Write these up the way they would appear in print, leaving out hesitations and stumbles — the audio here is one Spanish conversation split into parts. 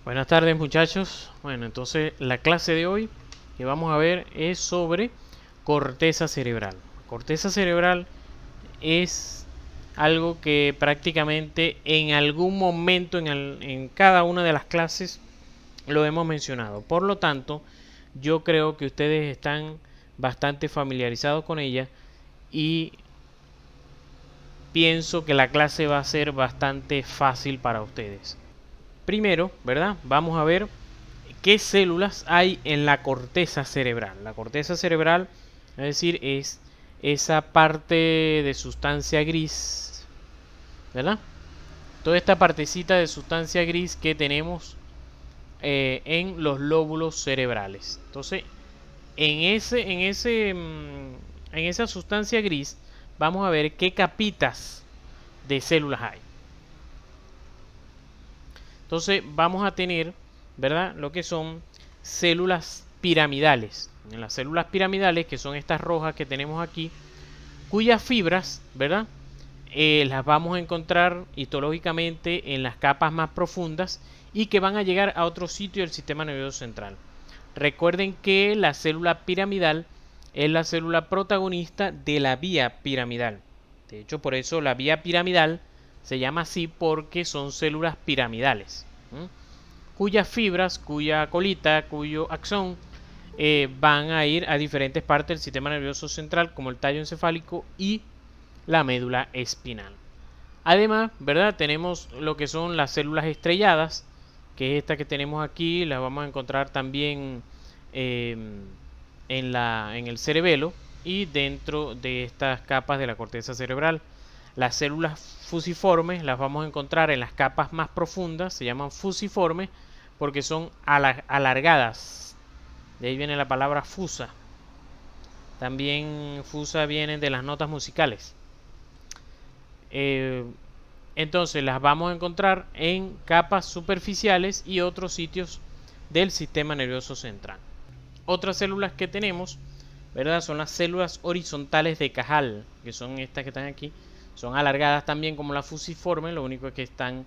Buenas tardes muchachos. Bueno, entonces la clase de hoy que vamos a ver es sobre corteza cerebral. Corteza cerebral es algo que prácticamente en algún momento en cada una de las clases lo hemos mencionado. Por lo tanto, yo creo que ustedes están bastante familiarizados con ella y pienso que la clase va a ser bastante fácil para ustedes. Primero, ¿verdad? Vamos a ver qué células hay en la corteza cerebral. La corteza cerebral, es decir, es esa parte de sustancia gris, ¿verdad? Toda esta partecita de sustancia gris que tenemos en los lóbulos cerebrales. Entonces, en esa sustancia gris, vamos a ver qué capitas de células hay. Entonces, vamos a tener, ¿verdad? Lo que son células piramidales. En las células piramidales, que son estas rojas que tenemos aquí, cuyas fibras, ¿verdad? Las vamos a encontrar histológicamente en las capas más profundas y que van a llegar a otro sitio del sistema nervioso central. Recuerden que la célula piramidal es la célula protagonista de la vía piramidal. De hecho, por eso la vía piramidal se llama así porque son células piramidales, cuyas fibras, cuya colita, cuyo axón van a ir a diferentes partes del sistema nervioso central, como el tallo encefálico y la médula espinal. Además, ¿verdad? Tenemos lo que son las células estrelladas, que es esta que tenemos aquí, las vamos a encontrar también en el cerebelo y dentro de estas capas de la corteza cerebral. Las células fusiformes las vamos a encontrar en las capas más profundas, se llaman fusiformes porque son alargadas. De ahí viene la palabra fusa. También fusa viene de las notas musicales. Entonces las vamos a encontrar en capas superficiales y otros sitios del sistema nervioso central. Otras células que tenemos, ¿verdad? Son las células horizontales de Cajal, que son estas que están aquí. Son alargadas también como la fusiforme, lo único es que están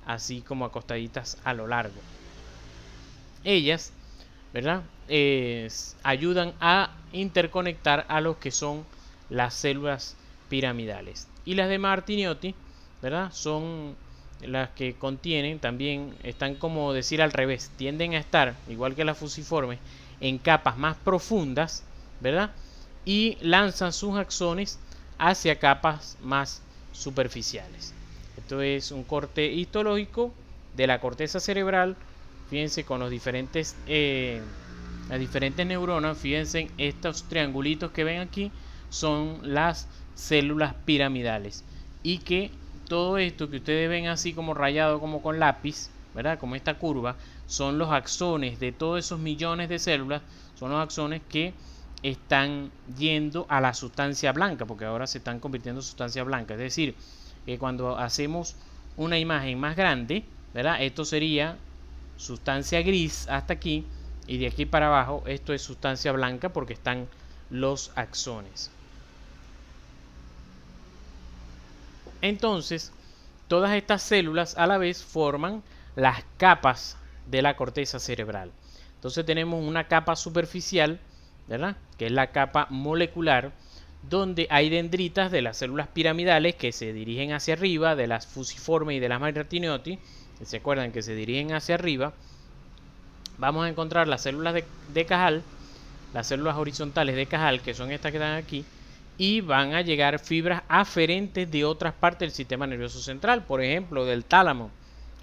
así como acostaditas a lo largo. Ellas, ¿verdad? Ayudan a interconectar a lo que son las células piramidales. Y las de Martignoti, ¿verdad? Son las que contienen, también están como decir al revés, tienden a estar, igual que las fusiformes, en capas más profundas, ¿verdad? Y lanzan sus axones hacia capas más superficiales. Esto es un corte histológico de la corteza cerebral. Fíjense con los las diferentes neuronas. Fíjense, estos triangulitos que ven aquí son las células piramidales. Y que todo esto que ustedes ven así como rayado, como con lápiz, ¿verdad? Como esta curva, son los axones de todos esos millones de células. Son los axones que están yendo a la sustancia blanca, porque ahora se están convirtiendo en sustancia blanca. Es decir, que cuando hacemos una imagen más grande, ¿verdad? Esto sería sustancia gris hasta aquí, y de aquí para abajo esto es sustancia blanca porque están los axones. Entonces, todas estas células a la vez forman las capas de la corteza cerebral. Entonces tenemos una capa superficial, ¿verdad? Que es la capa molecular, donde hay dendritas de las células piramidales que se dirigen hacia arriba, de las fusiformes y de las Martignoti, ¿se acuerdan que se dirigen hacia arriba? Vamos a encontrar las células de Cajal, las células horizontales de Cajal, que son estas que están aquí, y van a llegar fibras aferentes de otras partes del sistema nervioso central, por ejemplo, del tálamo.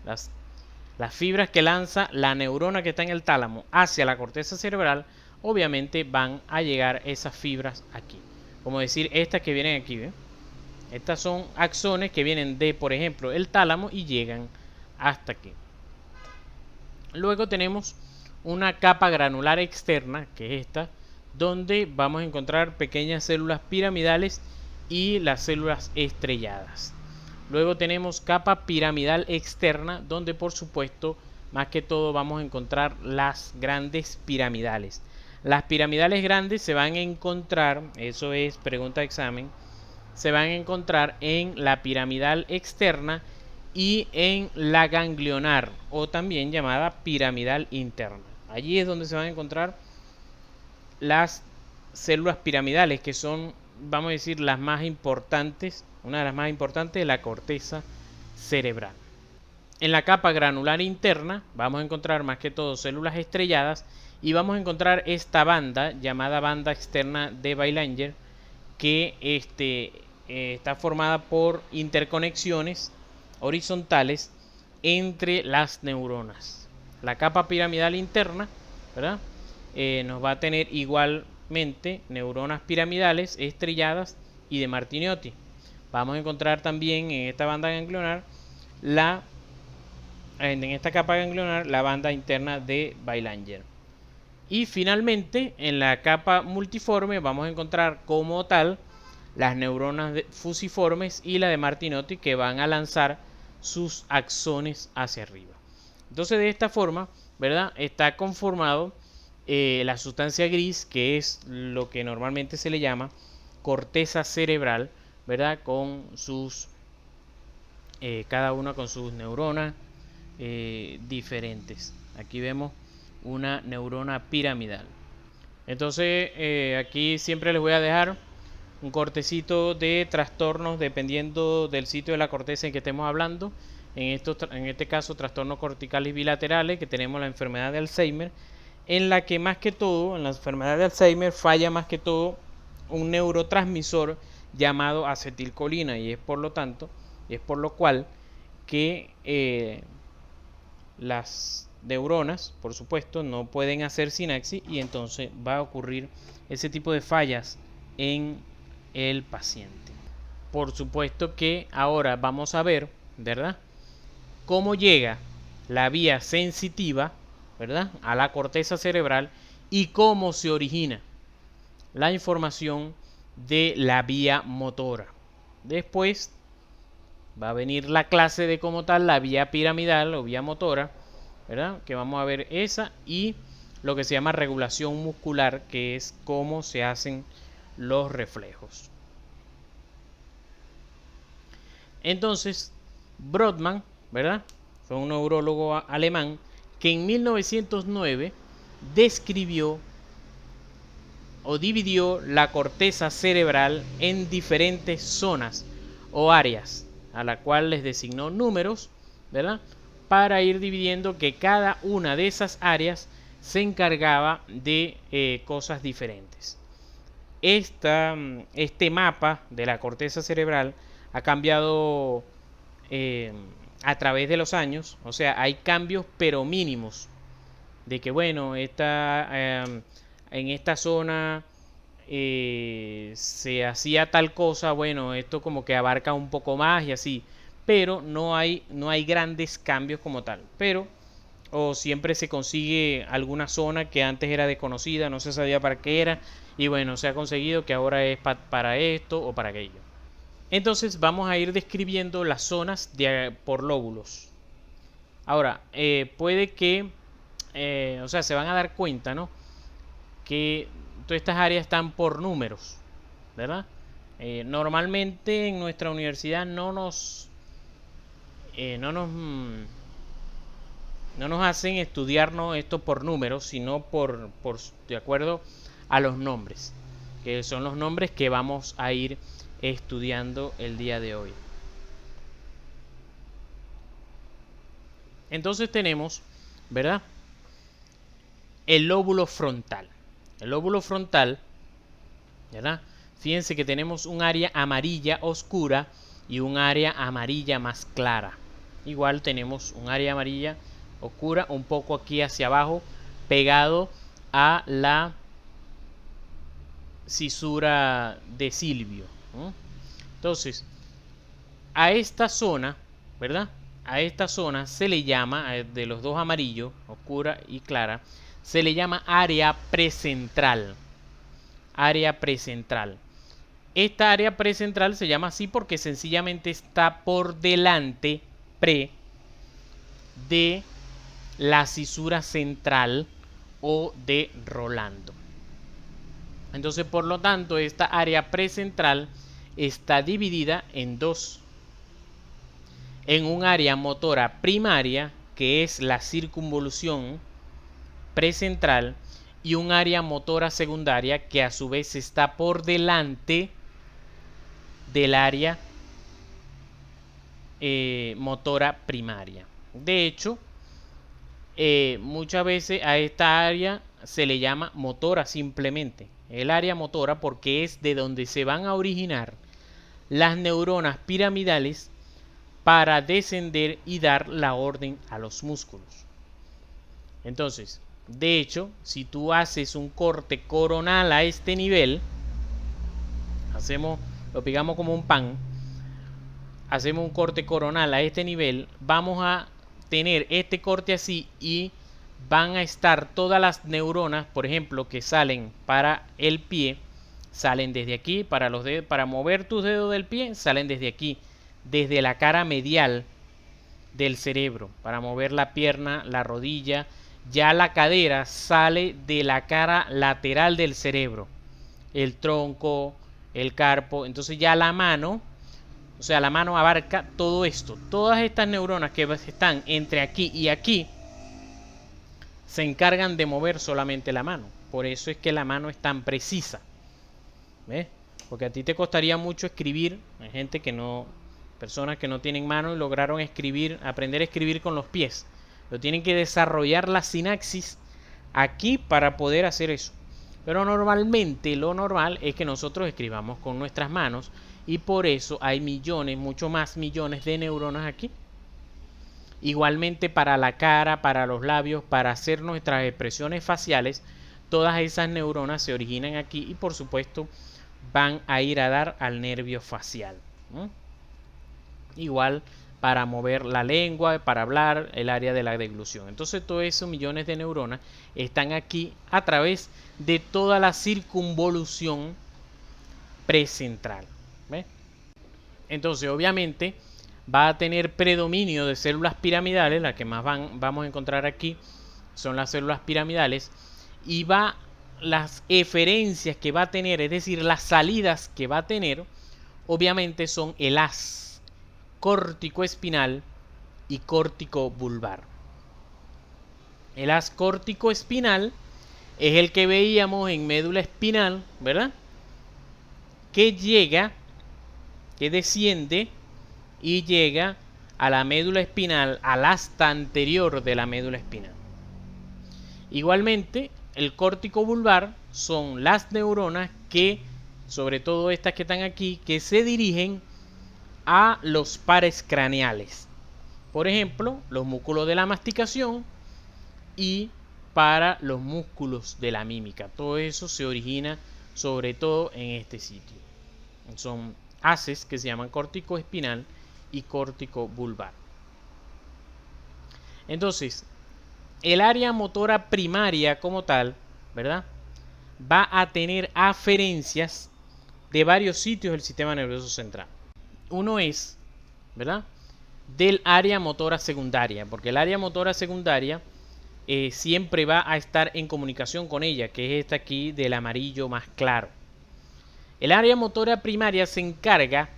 Las fibras que lanza la neurona que está en el tálamo hacia la corteza cerebral, obviamente van a llegar esas fibras aquí. Como decir, estas que vienen aquí, ¿ve? Estas son axones que vienen de, por ejemplo, el tálamo y llegan hasta aquí. Luego tenemos una capa granular externa, que es esta, donde vamos a encontrar pequeñas células piramidales y las células estrelladas. Luego tenemos capa piramidal externa, donde por supuesto más que todo vamos a encontrar las grandes piramidales. Las piramidales grandes se van a encontrar, eso es pregunta de examen, se van a encontrar en la piramidal externa y en la ganglionar, o también llamada piramidal interna. Allí es donde se van a encontrar las células piramidales, que son, vamos a decir, las más importantes, una de las más importantes de la corteza cerebral. En la capa granular interna vamos a encontrar más que todo células estrelladas, y vamos a encontrar esta banda llamada banda externa de Beilanger, que está formada por interconexiones horizontales entre las neuronas. La capa piramidal interna, ¿verdad? Nos va a tener igualmente neuronas piramidales estrelladas y de Martineoti. Vamos a encontrar también en esta banda ganglionar en esta capa ganglionar la banda interna de Beilanger. Y finalmente en la capa multiforme vamos a encontrar como tal las neuronas fusiformes y la de Martineoti, que van a lanzar sus axones hacia arriba. Entonces de esta forma, ¿verdad?, está conformado la sustancia gris, que es lo que normalmente se le llama corteza cerebral, ¿verdad?, con sus cada una con sus neuronas diferentes. Aquí vemos una neurona piramidal. Entonces aquí siempre les voy a dejar un cortecito de trastornos dependiendo del sitio de la corteza en que estemos hablando. En este caso, trastornos corticales bilaterales, que tenemos la enfermedad de Alzheimer, en la que más que todo, en la enfermedad de Alzheimer, falla más que todo un neurotransmisor llamado acetilcolina, y es por lo cual que las neuronas, por supuesto, no pueden hacer sinapsis, y entonces va a ocurrir ese tipo de fallas en el paciente. Por supuesto que ahora vamos a ver, ¿verdad?, cómo llega la vía sensitiva, ¿verdad?, a la corteza cerebral, y cómo se origina la información de la vía motora. Después va a venir la clase de como tal la vía piramidal o vía motora, ¿verdad?, que vamos a ver esa, y lo que se llama regulación muscular, que es cómo se hacen los reflejos. Entonces, Brodmann, ¿verdad?, fue un neurólogo alemán que en 1909 describió o dividió la corteza cerebral en diferentes zonas o áreas, a la cual les designó números, ¿verdad?, para ir dividiendo que cada una de esas áreas se encargaba de cosas diferentes. Este mapa de la corteza cerebral ha cambiado a través de los años, o sea, hay cambios pero mínimos, de que bueno, en esta zona se hacía tal cosa, bueno, esto como que abarca un poco más y así, pero no hay grandes cambios como tal, pero o siempre se consigue alguna zona que antes era desconocida, no se sabía para qué era, y bueno, se ha conseguido que ahora es para esto o para aquello. Entonces vamos a ir describiendo las zonas por lóbulos. Ahora, puede que, o sea, se van a dar cuenta, ¿no?, que todas estas áreas están por números, ¿verdad? Normalmente en nuestra universidad no nos hacen estudiarnos esto por números, sino de acuerdo a los nombres, que son los nombres que vamos a ir estudiando el día de hoy. Entonces tenemos, ¿verdad?, el lóbulo frontal. El lóbulo frontal, ¿verdad?, fíjense que tenemos un área amarilla oscura y un área amarilla más clara. Igual tenemos un área amarilla oscura un poco aquí hacia abajo, pegado a la cisura de Silvio. Entonces, a esta zona, ¿verdad?, a esta zona se le llama, de los dos amarillos, oscura y clara, se le llama área precentral. Área precentral. Esta área precentral se llama así porque sencillamente está por delante, de la cisura central o de Rolando. Entonces, por lo tanto, esta área precentral está dividida en dos. en un área motora primaria, que es la circunvolución precentral, y un área motora secundaria que a su vez está por delante del área motora primaria. De hecho, muchas veces a esta área se le llama motora simplemente, el área motora, porque es de donde se van a originar las neuronas piramidales para descender y dar la orden a los músculos. Entonces, de hecho, si tú haces un corte coronal a este nivel, lo pegamos como un pan, hacemos un corte coronal a este nivel, vamos a tener este corte así y van a estar todas las neuronas, por ejemplo, que salen para el pie, salen desde aquí, para los dedos, para mover tus dedos del pie, salen desde aquí, desde la cara medial del cerebro, para mover la pierna, la rodilla. Ya la cadera sale de la cara lateral del cerebro, el tronco, el carpo. Entonces ya la mano, o sea, la mano abarca todo esto. Todas estas neuronas que están entre aquí y aquí se encargan de mover solamente la mano. Por eso es que la mano es tan precisa. ¿Ves? Porque a ti te costaría mucho escribir. Hay gente que no, personas que no tienen mano y lograron escribir, aprender a escribir con los pies. Pero tienen que desarrollar la sinapsis aquí para poder hacer eso. Pero normalmente lo normal es que nosotros escribamos con nuestras manos y por eso hay millones, mucho más millones de neuronas aquí. Igualmente para la cara, para los labios, para hacer nuestras expresiones faciales, todas esas neuronas se originan aquí y por supuesto van a ir a dar al nervio facial. Igual para mover la lengua, para hablar, el área de la deglución. Entonces todos esos millones de neuronas están aquí a través de toda la circunvolución precentral. ¿Ves? Entonces obviamente va a tener predominio de células piramidales, las que más vamos a encontrar aquí son las células piramidales, y las eferencias que va a tener, es decir, las salidas que va a tener, obviamente son el haz córtico-espinal y córtico-vulvar. El haz córtico-espinal es el que veíamos en médula espinal, ¿verdad? Que desciende y llega a la médula espinal, al asta anterior de la médula espinal. Igualmente, el córtico vulvar son las neuronas que, sobre todo estas que están aquí, que se dirigen a los pares craneales. Por ejemplo, los músculos de la masticación y para los músculos de la mímica. Todo eso se origina sobre todo en este sitio. Son haces que se llaman córtico espinal y córtico vulvar. Entonces, el área motora primaria como tal, ¿verdad? Va a tener aferencias de varios sitios del sistema nervioso central. Uno es, ¿verdad?, del área motora secundaria, porque el área motora secundaria siempre va a estar en comunicación con ella, que es esta aquí del amarillo más claro. El área motora primaria se encarga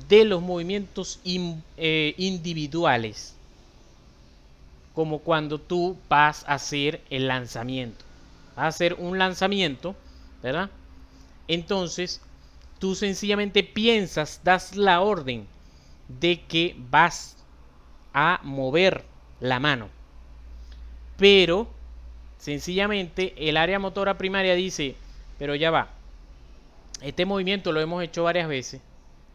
de los movimientos individuales, como cuando tú vas a hacer el lanzamiento. Vas a hacer un lanzamiento, ¿verdad? Entonces, tú sencillamente piensas, das la orden de que vas a mover la mano. Pero, sencillamente, el área motora primaria dice, pero ya va. Este movimiento lo hemos hecho varias veces.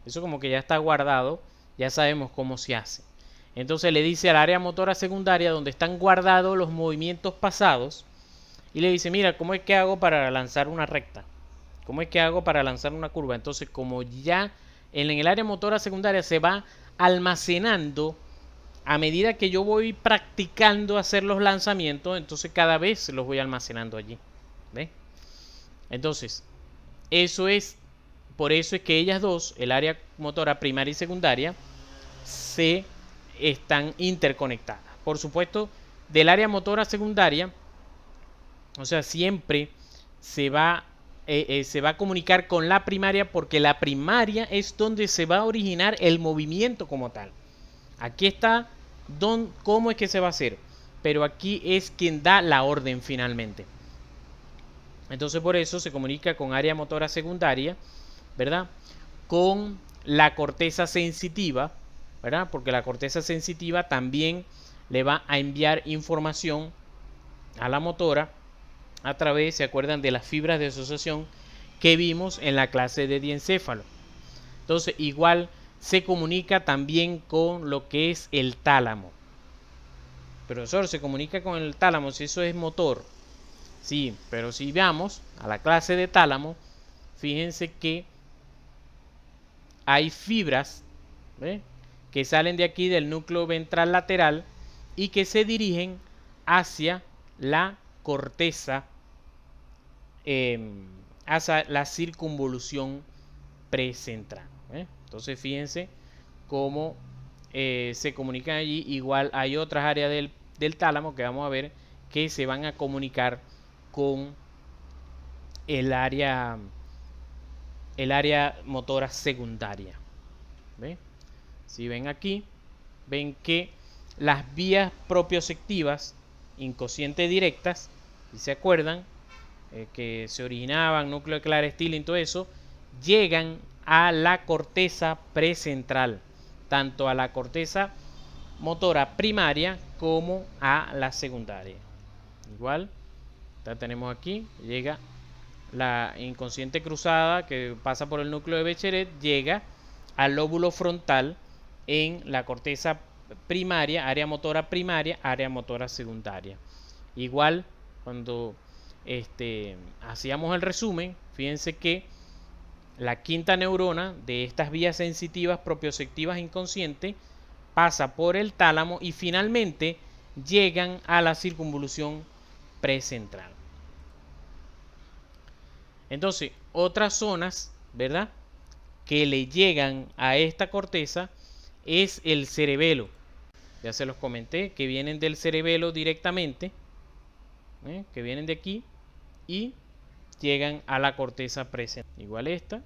Eso como que ya está guardado. Ya sabemos cómo se hace. Entonces le dice al área motora secundaria, donde están guardados los movimientos pasados, y le dice, mira, ¿cómo es que hago para lanzar una recta? ¿Cómo es que hago para lanzar una curva? Entonces, como ya en el área motora secundaria se va almacenando a medida que yo voy practicando hacer los lanzamientos, entonces cada vez los voy almacenando allí. ¿Ves? Entonces, por eso es que ellas dos, el área motora primaria y secundaria, se están interconectadas. Por supuesto, del área motora secundaria, o sea, siempre se va a comunicar con la primaria, porque la primaria es donde se va a originar el movimiento como tal. Aquí está cómo es que se va a hacer, pero aquí es quien da la orden finalmente. Entonces por eso se comunica con área motora secundaria, ¿verdad? Con la corteza sensitiva, ¿verdad? Porque la corteza sensitiva también le va a enviar información a la motora a través, ¿se acuerdan?, de las fibras de asociación que vimos en la clase de diencéfalo. Entonces igual se comunica también con lo que es el tálamo. Profesor, se comunica con el tálamo si eso es motor. Sí, pero si vamos a la clase de tálamo, fíjense que hay fibras, ¿ve?, que salen de aquí del núcleo ventral lateral y que se dirigen hacia la corteza, hacia la circunvolución precentral. Entonces fíjense cómo se comunican allí. Igual hay otras áreas del tálamo que vamos a ver que se van a comunicar con el área motora secundaria. ¿Ve? Si ven aquí, ven que las vías propioceptivas inconscientes directas, si se acuerdan, que se originaban, núcleo de Clare-Stirling y todo eso, llegan a la corteza precentral, tanto a la corteza motora primaria como a la secundaria. Igual, ya tenemos aquí, llega la inconsciente cruzada que pasa por el núcleo de Bécqueret, llega al lóbulo frontal en la corteza primaria, área motora primaria, área motora secundaria. Igual, cuando hacíamos el resumen, fíjense que la quinta neurona de estas vías sensitivas propioceptivas inconscientes pasa por el tálamo y finalmente llegan a la circunvolución precentral. Entonces, otras zonas, ¿verdad?, que le llegan a esta corteza es el cerebelo. Ya se los comenté, que vienen del cerebelo directamente, que vienen de aquí y llegan a la corteza precentral. Igual esta,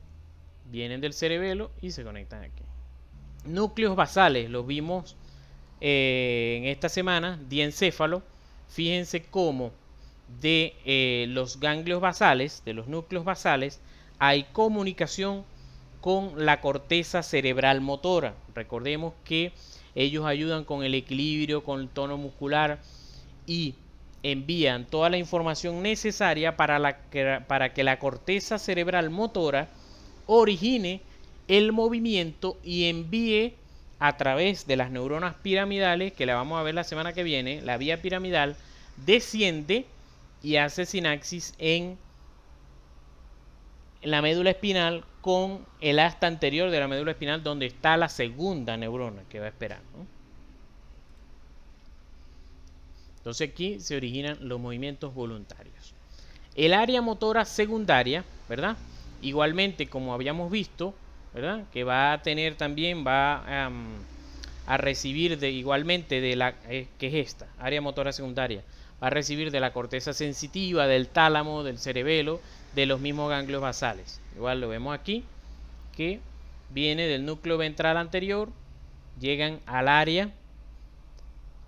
vienen del cerebelo y se conectan aquí. Núcleos basales, los vimos en esta semana, diencéfalo. Fíjense cómo de los ganglios basales, de los núcleos basales, hay comunicación con la corteza cerebral motora. Recordemos que ellos ayudan con el equilibrio, con el tono muscular y envían toda la información necesaria para que la corteza cerebral motora origine el movimiento y envíe a través de las neuronas piramidales, que la vamos a ver la semana que viene. La vía piramidal desciende y hace sinapsis en la médula espinal con el asta anterior de la médula espinal, donde está la segunda neurona que va a esperar, ¿no? Entonces aquí se originan los movimientos voluntarios. El área motora secundaria, ¿verdad?, igualmente como habíamos visto, ¿verdad?, que va a tener también, va a recibir igualmente de la, que es esta, área motora secundaria, va a recibir de la corteza sensitiva, del tálamo, del cerebelo, de los mismos ganglios basales. Igual lo vemos aquí, que viene del núcleo ventral anterior, llegan al área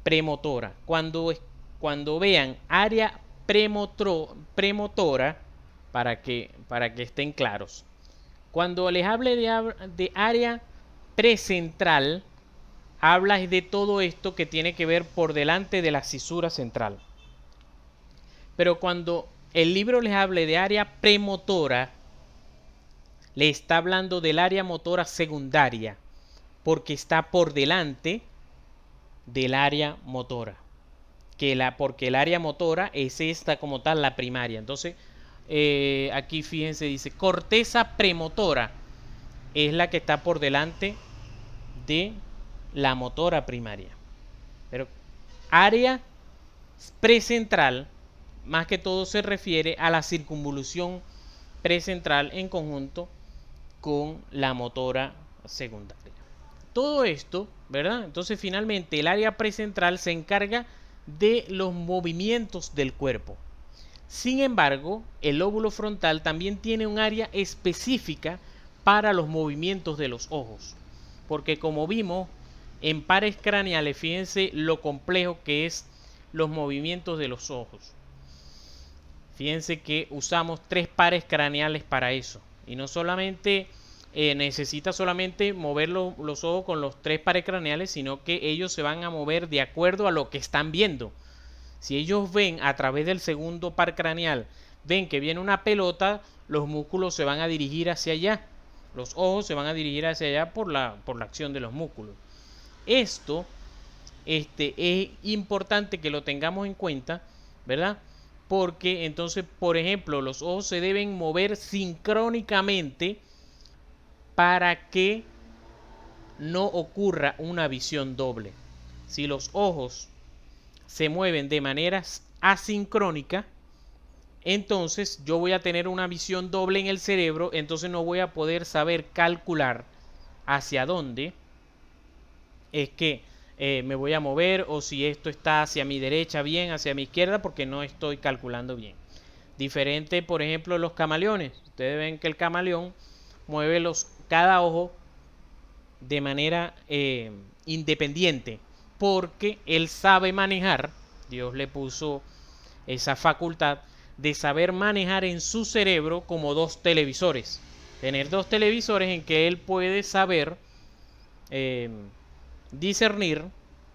premotora. Cuando vean área premotora, para que estén claros, cuando les hable de área precentral, habla de todo esto que tiene que ver por delante de la cisura central. Pero cuando el libro les hable de área premotora, le está hablando del área motora secundaria, porque está por delante del área motora. Porque el área motora es esta como tal, la primaria. Entonces, aquí fíjense, dice corteza premotora, es la que está por delante de la motora primaria. Pero área precentral, más que todo se refiere a la circunvolución precentral en conjunto con la motora secundaria. Todo esto, ¿verdad? Entonces finalmente el área precentral se encarga de los movimientos del cuerpo. Sin embargo, el lóbulo frontal también tiene un área específica para los movimientos de los ojos. Porque como vimos en pares craneales, fíjense lo complejo que es los movimientos de los ojos. Fíjense que usamos 3 pares craneales para eso. Y no solamente necesita solamente mover los ojos con los 3 pares craneales, sino que ellos se van a mover de acuerdo a lo que están viendo. Si ellos ven a través del segundo par craneal, ven que viene una pelota, los músculos se van a dirigir hacia allá. Los ojos se van a dirigir hacia allá por la acción de los músculos. Esto es importante que lo tengamos en cuenta, ¿verdad? Porque entonces, por ejemplo, los ojos se deben mover sincrónicamente para que no ocurra una visión doble. Si los ojos se mueven de manera asincrónica, entonces yo voy a tener una visión doble en el cerebro, entonces no voy a poder saber calcular hacia dónde es que me voy a mover, o si esto está hacia mi derecha bien, hacia mi izquierda, porque no estoy calculando bien. Diferente, por ejemplo, los camaleones. Ustedes ven que el camaleón mueve cada ojo de manera independiente, porque él sabe manejar, Dios le puso esa facultad de saber manejar en su cerebro como 2 televisores. Tener 2 televisores en que él puede saber discernir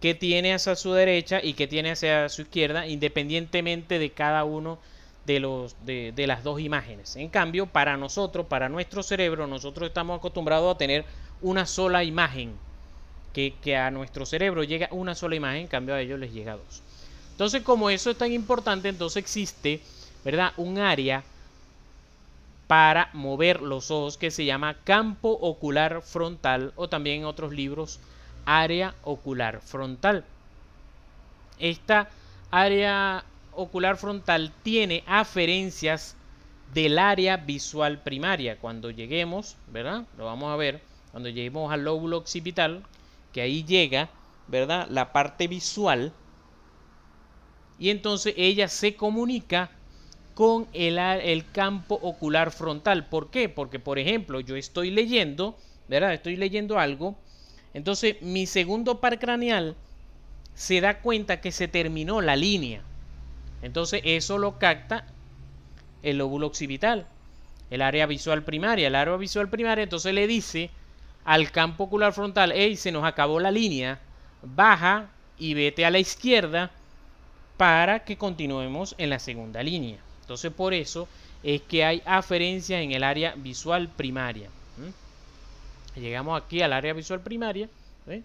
qué tiene hacia su derecha y qué tiene hacia su izquierda, independientemente de cada uno de las 2 imágenes. En cambio, para nosotros, para nuestro cerebro, nosotros estamos acostumbrados a tener una sola imagen, que a nuestro cerebro llega una sola imagen, en cambio a ellos les llega 2. Entonces, como eso es tan importante, entonces existe, ¿verdad?, un área para mover los ojos que se llama campo ocular frontal, o también en otros libros área ocular frontal. Esta área ocular frontal tiene aferencias del área visual primaria. Cuando lleguemos, ¿verdad?, lo vamos a ver, cuando lleguemos al lóbulo occipital, que ahí llega, ¿verdad?, la parte visual, y entonces ella se comunica con el campo ocular frontal. ¿Por qué? Porque, por ejemplo, yo estoy leyendo, ¿verdad?, estoy leyendo algo, entonces mi segundo par craneal se da cuenta que se terminó la línea. Entonces eso lo capta el lóbulo occipital, el área visual primaria. El área visual primaria entonces le dice al campo ocular frontal: hey, se nos acabó la línea, baja y vete a la izquierda para que continuemos en la segunda línea. Entonces por eso es que hay aferencia en el área visual primaria. Llegamos aquí al área visual primaria, ¿ve?,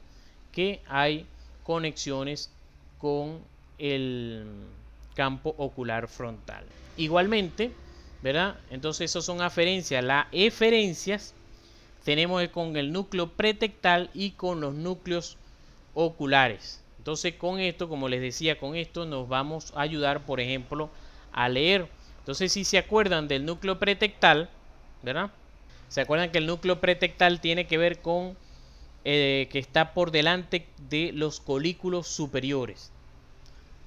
que hay conexiones con el campo ocular frontal. Igualmente, ¿verdad? Entonces esos son aferencias. Las eferencias tenemos con el núcleo pretectal y con los núcleos oculares. Entonces con esto, como les decía, con esto nos vamos a ayudar, por ejemplo, a leer. Entonces, si se acuerdan del núcleo pretectal, ¿verdad?, se acuerdan que el núcleo pretectal tiene que ver con que está por delante de los colículos superiores.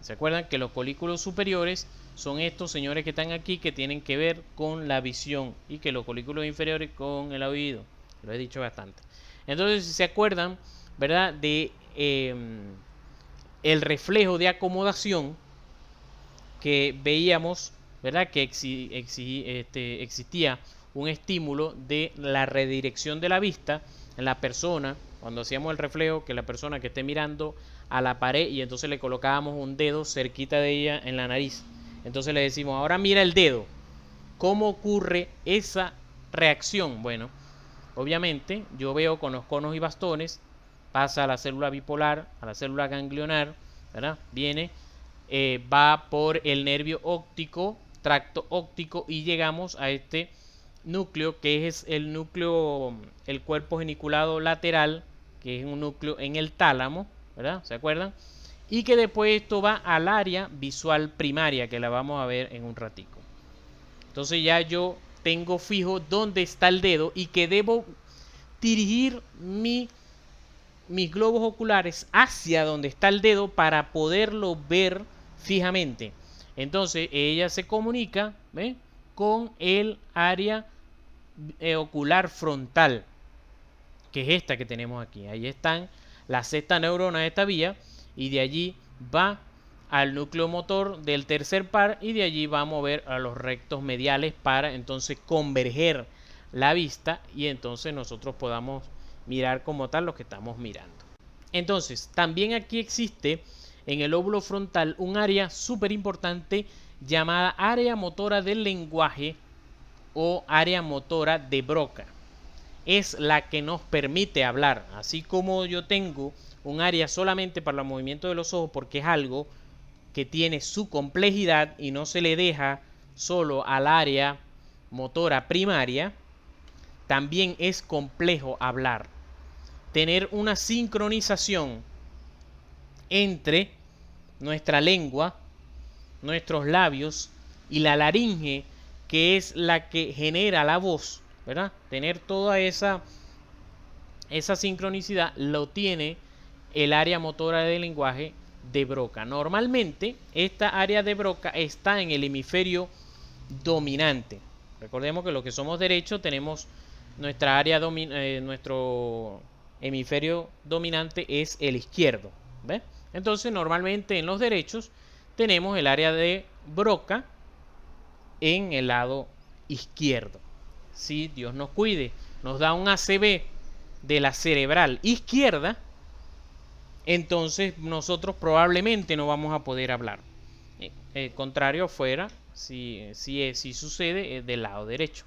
¿Se acuerdan que los colículos superiores son estos señores que están aquí, que tienen que ver con la visión, y que los colículos inferiores con el oído? Lo he dicho bastante. Entonces, si se acuerdan, ¿verdad?, de el reflejo de acomodación que veíamos, ¿verdad?, que existía un estímulo de la redirección de la vista en la persona, cuando hacíamos el reflejo, que la persona que esté mirando a la pared, y entonces le colocábamos un dedo cerquita de ella en la nariz. Entonces le decimos: ahora mira el dedo. ¿Cómo ocurre esa reacción? Bueno, obviamente yo veo con los conos y bastones, pasa a la célula bipolar, a la célula ganglionar, ¿verdad?, viene, va por el nervio óptico, tracto óptico, y llegamos a este núcleo, que es el núcleo, el cuerpo geniculado lateral, que es un núcleo en el tálamo, ¿verdad?, ¿se acuerdan? Y que después esto va al área visual primaria, que la vamos a ver en un ratico. Entonces ya yo tengo fijo dónde está el dedo y que debo dirigir mis globos oculares hacia donde está el dedo para poderlo ver fijamente. Entonces ella se comunica, ¿ve?, con el área ocular frontal, que es esta que tenemos aquí. Ahí están la sexta neurona de esta vía, y de allí va al núcleo motor del tercer par, y de allí va a mover a los rectos mediales para entonces converger la vista y entonces nosotros podamos mirar como tal lo que estamos mirando. Entonces, también aquí existe en el lóbulo frontal un área súper importante llamada área motora del lenguaje o área motora de Broca. Es la que nos permite hablar, así como yo tengo un área solamente para el movimiento de los ojos porque es algo que tiene su complejidad y no se le deja solo al área motora primaria. También es complejo hablar, tener una sincronización entre nuestra lengua, nuestros labios y la laringe, que es la que genera la voz, ¿verdad? Tener toda esa sincronicidad lo tiene el área motora del lenguaje de Broca. Normalmente esta área de Broca está en el hemisferio dominante. Recordemos que los que somos derechos tenemos nuestra área nuestro hemisferio dominante es el izquierdo, ¿ves? Entonces normalmente en los derechos tenemos el área de Broca en el lado izquierdo. Si Dios nos cuide, nos da un ACV de la cerebral izquierda, entonces nosotros probablemente no vamos a poder hablar. Contrario fuera, si sucede del lado derecho.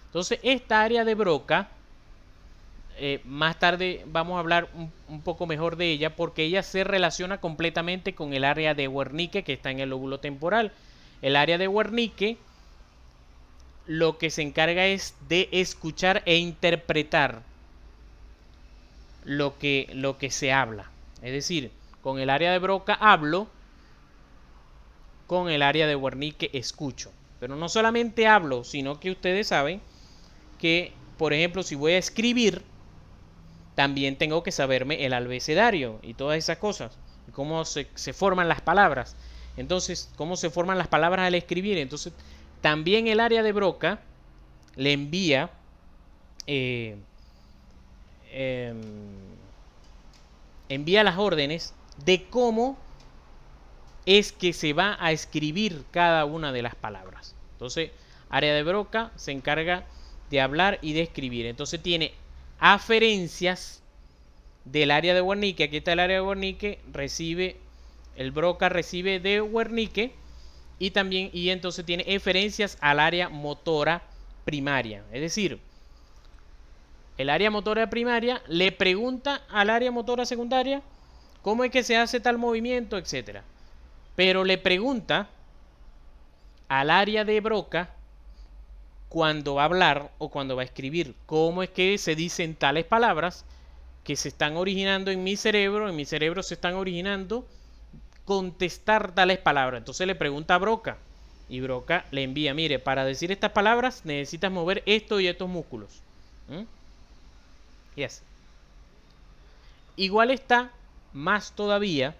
Entonces esta área de Broca, más tarde vamos a hablar un poco mejor de ella porque ella se relaciona completamente con el área de Wernicke que está en el lóbulo temporal. El área de Wernicke lo que se encarga es de escuchar e interpretar lo que se habla. Es decir, con el área de Broca hablo, con el área de Wernicke escucho. Pero no solamente hablo, sino que ustedes saben que, por ejemplo, si voy a escribir, también tengo que saberme el abecedario y todas esas cosas. Cómo se forman las palabras. Entonces, cómo se forman las palabras al escribir. Entonces, también el área de Broca le envía envía las órdenes de cómo es que se va a escribir cada una de las palabras. Entonces, área de Broca se encarga de hablar y de escribir. Entonces tiene aferencias del área de Wernicke. Aquí está el área de Wernicke, el Broca recibe de Wernicke y entonces tiene eferencias al área motora primaria. Es decir, el área motora primaria le pregunta al área motora secundaria cómo es que se hace tal movimiento, etcétera. Pero le pregunta al área de Broca cuando va a hablar o cuando va a escribir cómo es que se dicen tales palabras que se están originando en mi cerebro se están originando contestar tales palabras. Entonces le pregunta a Broca y Broca le envía, mire, para decir estas palabras necesitas mover esto y estos músculos. Yes. Igual está más todavía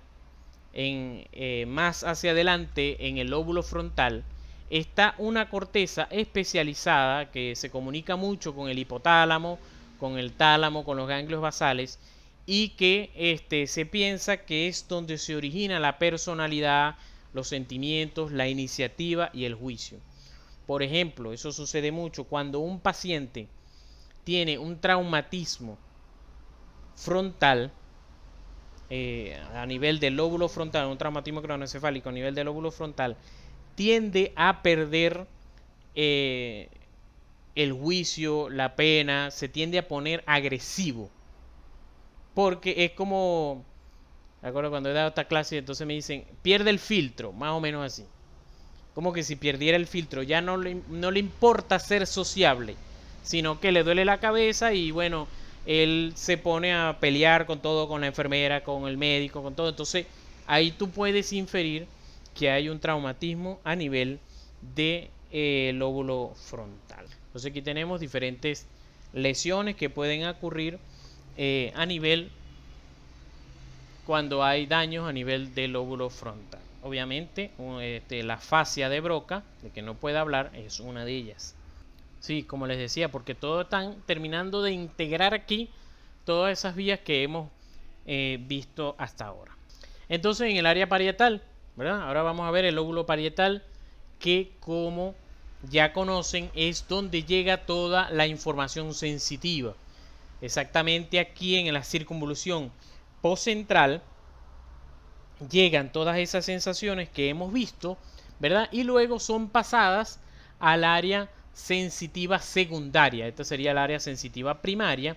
más hacia adelante en el lóbulo frontal está una corteza especializada que se comunica mucho con el hipotálamo, con el tálamo, con los ganglios basales y que se piensa que es donde se origina la personalidad, los sentimientos, la iniciativa y el juicio. Por ejemplo, eso sucede mucho cuando un paciente tiene un traumatismo frontal a nivel del lóbulo frontal, un traumatismo craneoencefálico a nivel del lóbulo frontal, tiende a perder el juicio, la pena, se tiende a poner agresivo. Porque es como, me acuerdo cuando he dado esta clase, entonces me dicen, pierde el filtro, más o menos así. Como que si perdiera el filtro, ya no le importa ser sociable, sino que le duele la cabeza y bueno, él se pone a pelear con todo, con la enfermera, con el médico, con todo. Entonces ahí tú puedes inferir que hay un traumatismo a nivel de lóbulo frontal. Entonces aquí tenemos diferentes lesiones que pueden ocurrir a nivel cuando hay daños a nivel del lóbulo frontal. Obviamente la fascia de Broca, de que no puede hablar, es una de ellas. Sí, como les decía, porque todos están terminando de integrar aquí todas esas vías que hemos visto hasta ahora. Entonces en el área parietal, ¿verdad? Ahora vamos a ver el lóbulo parietal, que como ya conocen es donde llega toda la información sensitiva. Exactamente aquí en la circunvolución postcentral llegan todas esas sensaciones que hemos visto, ¿verdad? Y luego son pasadas al área sensitiva secundaria. Esta sería el área sensitiva primaria.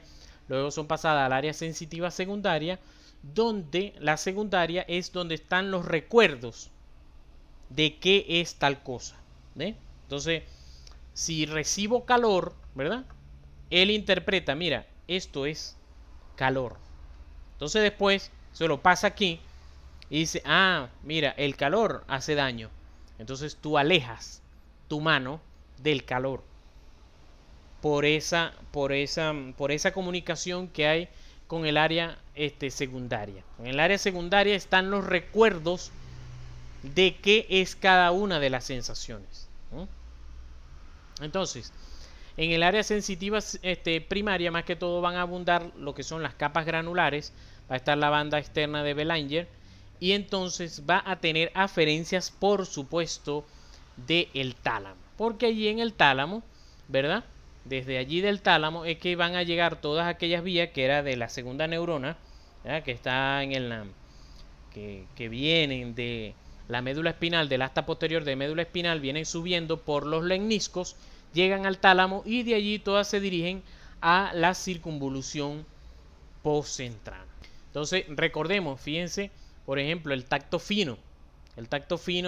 Luego son pasadas al área sensitiva secundaria, donde la secundaria es donde están los recuerdos de qué es tal cosa. ¿Ve? Entonces, si recibo calor, ¿verdad? Él interpreta, mira, esto es calor. Entonces después se lo pasa aquí y dice, ah, mira, el calor hace daño. Entonces tú alejas tu mano del calor por esa comunicación que hay con el área secundaria. En el área secundaria están los recuerdos de qué es cada una de las sensaciones, ¿no? Entonces, en el área sensitiva primaria, más que todo van a abundar lo que son las capas granulares. Va a estar la banda externa de Belanger. Y entonces va a tener aferencias, por supuesto, del tálamo. Porque allí en el tálamo, ¿verdad? Desde allí del tálamo es que van a llegar todas aquellas vías que era de la segunda neurona, ¿verdad? Que está en el que vienen de la médula espinal, del asta posterior de médula espinal, vienen subiendo por los lemniscos, llegan al tálamo y de allí todas se dirigen a la circunvolución postcentral. Entonces recordemos, fíjense, por ejemplo, el tacto fino,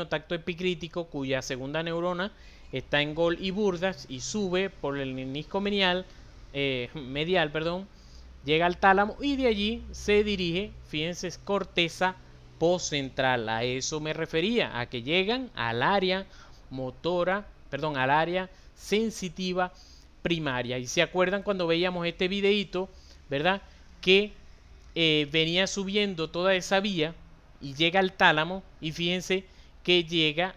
tacto epicrítico, cuya segunda neurona está en Gol y Burdas y sube por el menisco medial, llega al tálamo y de allí se dirige, fíjense, corteza postcentral. A eso me refería, a que llegan al área motora, perdón, al área sensitiva primaria. Y se acuerdan cuando veíamos este videíto, ¿verdad? Que venía subiendo toda esa vía y llega al tálamo y fíjense que llega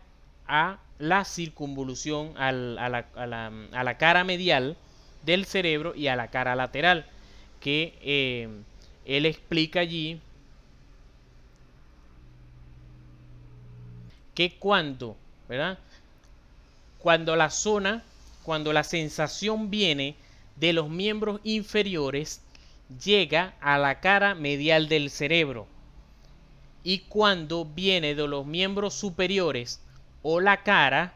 a la circunvolución, a la cara medial del cerebro y a la cara lateral, que él explica allí que ¿verdad? Cuando la sensación viene de los miembros inferiores, llega a la cara medial del cerebro. Y cuando viene de los miembros superiores o la cara,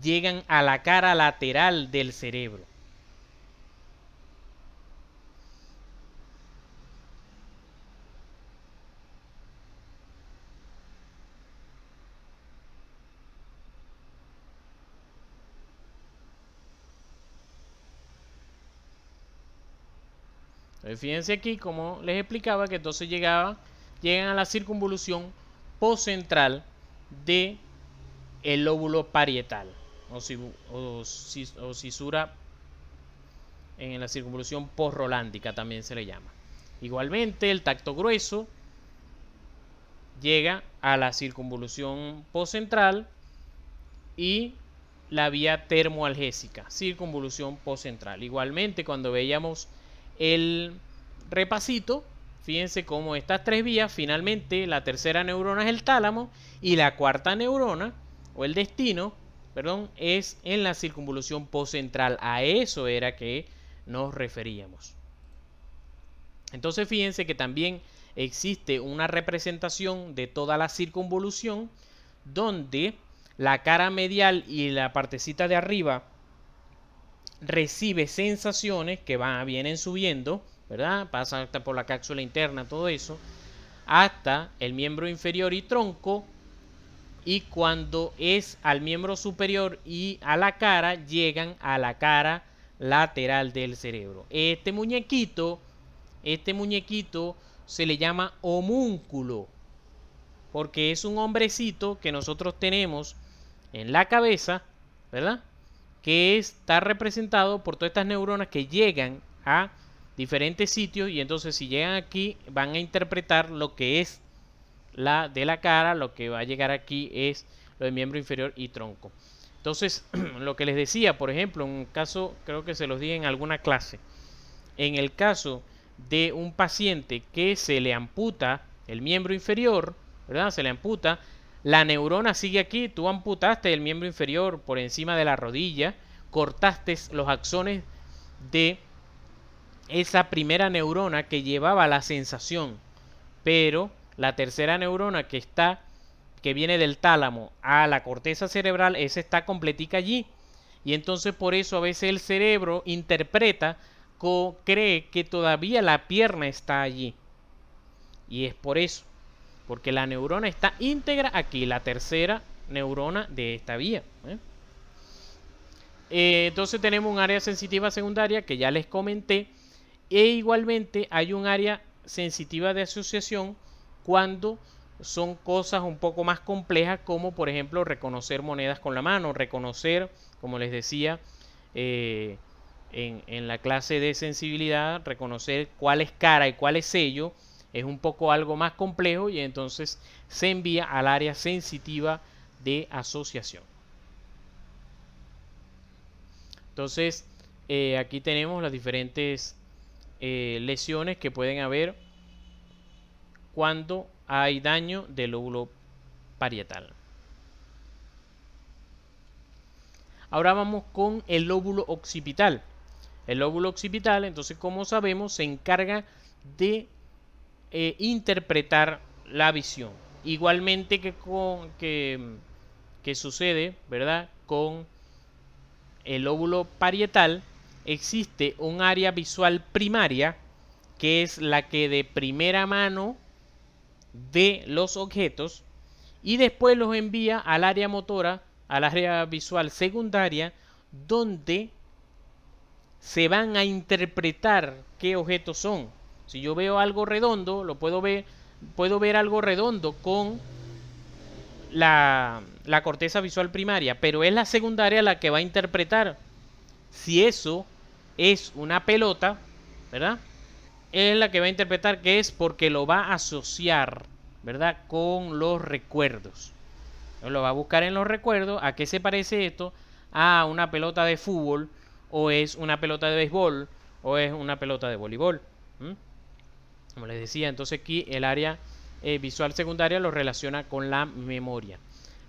llegan a la cara lateral del cerebro. Entonces, fíjense aquí como les explicaba que entonces llegan a la circunvolución postcentral de el lóbulo parietal o cisura en la circunvolución postrolándica también se le llama. Igualmente el tacto grueso llega a la circunvolución postcentral y la vía termoalgésica, circunvolución postcentral. Igualmente cuando veíamos el repasito, fíjense cómo estas tres vías, finalmente la tercera neurona es el tálamo y la cuarta neurona o el destino, perdón, es en la circunvolución postcentral. A eso era que nos referíamos. Entonces fíjense que también existe una representación de toda la circunvolución donde la cara medial y la partecita de arriba recibe sensaciones que vienen subiendo, ¿verdad? Pasa hasta por la cápsula interna, todo eso, hasta el miembro inferior y tronco. Y cuando es al miembro superior y a la cara, llegan a la cara lateral del cerebro. Este muñequito se le llama homúnculo, porque es un hombrecito que nosotros tenemos en la cabeza, ¿verdad? Que está representado por todas estas neuronas que llegan a diferentes sitios y entonces si llegan aquí van a interpretar lo que es la de la cara, lo que va a llegar aquí es lo de miembro inferior y tronco. Entonces, lo que les decía, por ejemplo, en un caso, creo que se los dije en alguna clase, en el caso de un paciente que se le amputa el miembro inferior, ¿verdad? Se le amputa, la neurona sigue aquí, tú amputaste el miembro inferior por encima de la rodilla, cortaste los axones de esa primera neurona que llevaba la sensación, pero la tercera neurona que viene del tálamo a la corteza cerebral, esa está completica allí. Y entonces por eso a veces el cerebro interpreta, cree que todavía la pierna está allí. Y es por eso, porque la neurona está íntegra aquí, la tercera neurona de esta vía. Entonces tenemos un área sensitiva secundaria que ya les comenté. E igualmente hay un área sensitiva de asociación cuando son cosas un poco más complejas, como por ejemplo reconocer monedas con la mano, reconocer, como les decía en la clase de sensibilidad, reconocer cuál es cara y cuál es sello, es un poco algo más complejo y entonces se envía al área sensitiva de asociación. Entonces aquí tenemos las diferentes lesiones que pueden haber cuando hay daño del lóbulo parietal. Ahora vamos con el lóbulo occipital. El lóbulo occipital, entonces, como sabemos, se encarga de interpretar la visión. Igualmente que sucede, ¿verdad?, con el lóbulo parietal, existe un área visual primaria que es la que de primera mano ve los objetos y después los envía al área motora, al área visual secundaria, donde se van a interpretar qué objetos son. Si yo veo algo redondo, puedo ver algo redondo con la corteza visual primaria, pero es la secundaria la que va a interpretar si eso es una pelota, ¿verdad? Es la que va a interpretar que es, porque lo va a asociar, ¿verdad?, con los recuerdos. Lo va a buscar en los recuerdos. ¿A qué se parece esto? A una pelota de fútbol, o es una pelota de béisbol, o es una pelota de voleibol. Como les decía, entonces aquí el área visual secundaria lo relaciona con la memoria.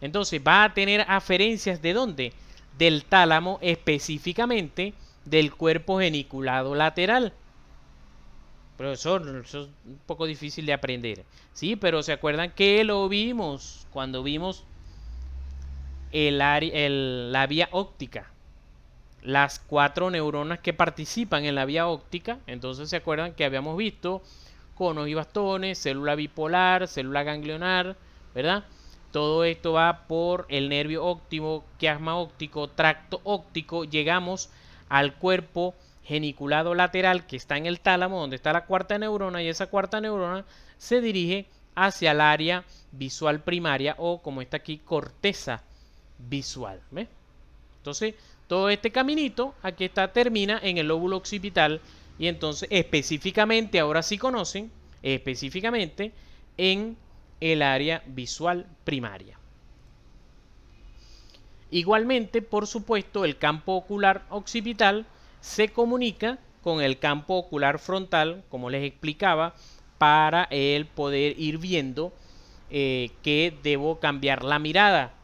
Entonces va a tener aferencias ¿de dónde? Del tálamo, específicamente del cuerpo geniculado lateral. Profesor, eso es un poco difícil de aprender. Sí, pero ¿se acuerdan que lo vimos cuando vimos la vía óptica? Las 4 neuronas que participan en la vía óptica. Entonces se acuerdan que habíamos visto conos y bastones, célula bipolar, célula ganglionar, ¿verdad? Todo esto va por el nervio óptico, quiasma óptico, tracto óptico. Llegamos al cuerpo geniculado lateral que está en el tálamo, donde está la cuarta neurona, y esa cuarta neurona se dirige hacia el área visual primaria, o como está aquí, corteza visual. ¿Ves? Entonces, todo este caminito aquí termina en el lóbulo occipital, y entonces específicamente, ahora sí conocen, específicamente en el área visual primaria. Igualmente, por supuesto, el campo ocular occipital se comunica con el campo ocular frontal, como les explicaba, para el poder ir viendo que debo cambiar la mirada.